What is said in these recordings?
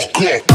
fuck up.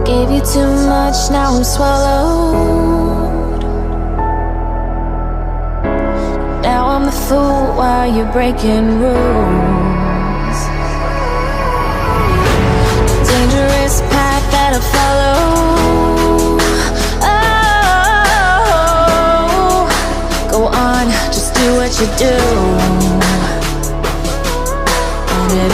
Gave you too much, now I'm swallowed. Now I'm the fool while you're breaking rules. Dangerous path that I follow. Oh, go on, just do what you do. And it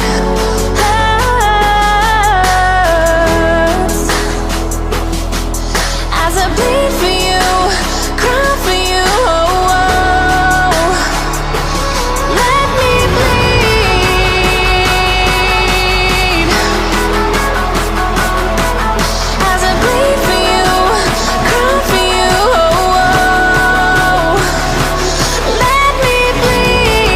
bleed for you, cry for you, oh, oh. Let me bleed. As I bleed for you, cry for you, oh, oh. Let me bleed.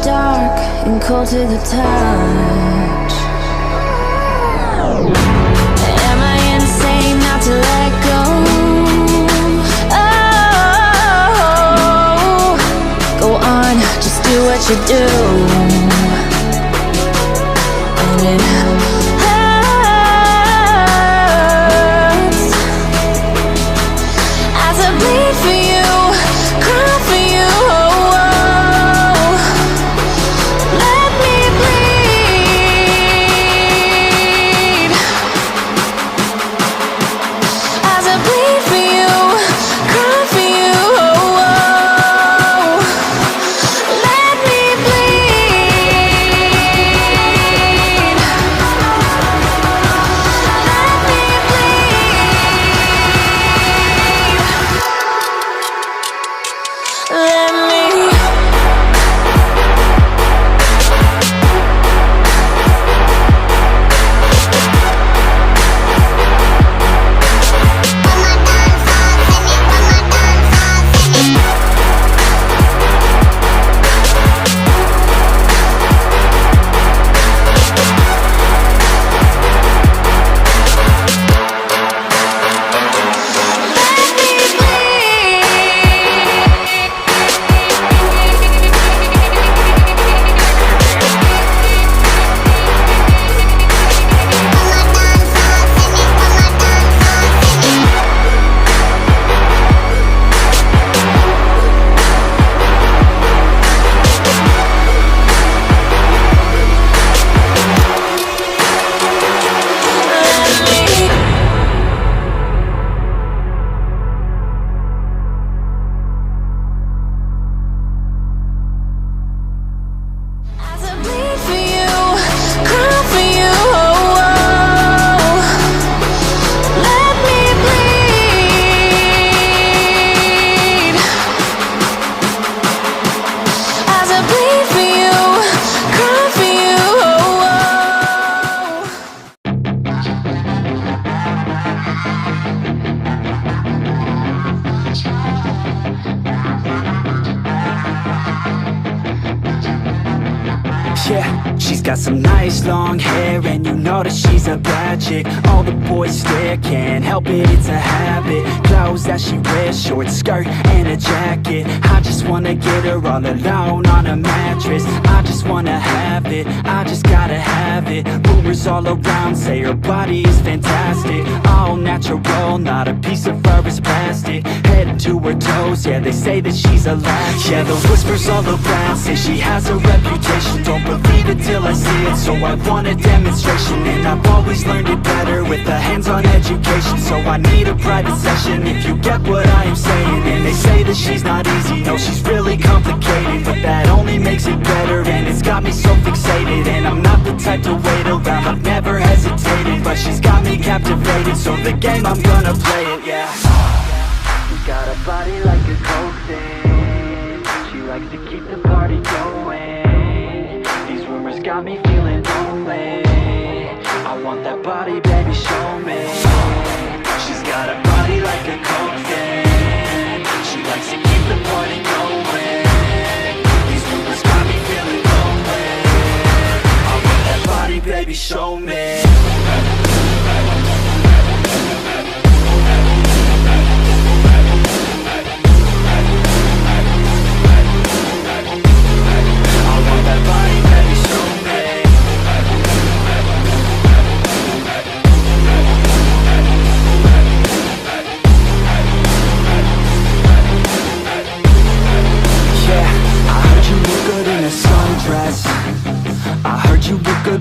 dark and cold to the touch. Am I insane not to let go? Oh, go on, just do what you do. And it hurts as I bleed for you, cry for you. Let me bleed as I bleed for you, cry for you. Let me bleed. Let me bleed. Let me. As I bleed for you, cry for you. Let me bleed. As I bleed for you, cry for you. Yeah, she's got some nice long hair, and you know that she's a bad chick. All the boys stare, can't help it, it's a habit. Clothes that she wears, short skirt and a jacket. I just wanna get her all alone on a mattress. I just wanna have it, I just gotta have it. Rumors all around say her body is fantastic. All natural, not a piece of fur is plastic. Head to her toes, yeah, they say that she's a latch. Yeah, the whispers all around say she has a reputation. Don't believe it till I see it, so I want a demonstration. And I've always learned it better with a hands-on education. So I need a private session if you get what I am saying. And they say that she's not easy, no, she's really complicated. But that only makes it better, and it's got me so fixated. And I'm not the type to wait around, I've never hesitated. But she's got me captivated, so the game, I'm gonna play it, yeah. She's got a body like a coke thing. She likes to keep the party going. These rumors got me feeling lonely. I want that body, baby, show me. She's got a body like a coke thing. She likes to keep the party going. These rumors got me feeling lonely. I want that body, baby, show me.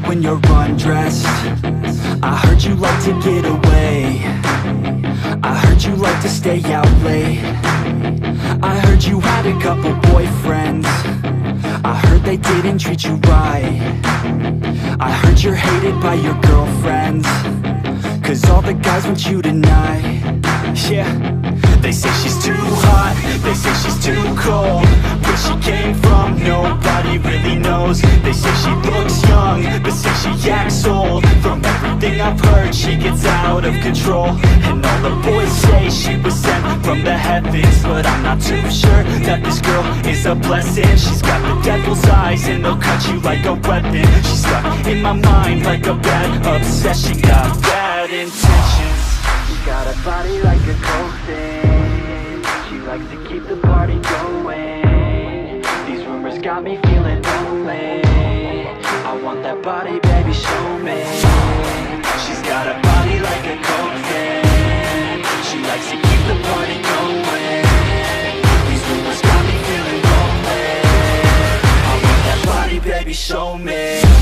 When you're undressed, I heard you like to get away. I heard you like to stay out late. I heard you had a couple boyfriends. I heard they didn't treat you right. I heard you're hated by your girlfriends, 'cause all the guys want you tonight. Yeah, they say she's too hot, they say she's too cold. Where she came from, nobody really knows. They say she looks young, but say she acts old. From every everything I've heard, she gets out of control. And all the boys say she was sent from the heavens, but I'm not too sure that this girl is a blessing. She's got the devil's eyes and they'll cut you like a weapon. She's stuck in my mind like a bad obsession. Got bad intentions. She got a body like a coffin. She likes to keep the party going. These rumors got me feeling lonely. I want that body, baby, show me. She's got a body like a coffin. She likes to keep the party going. These rumors got me feeling lonely. I want that body, baby, show me.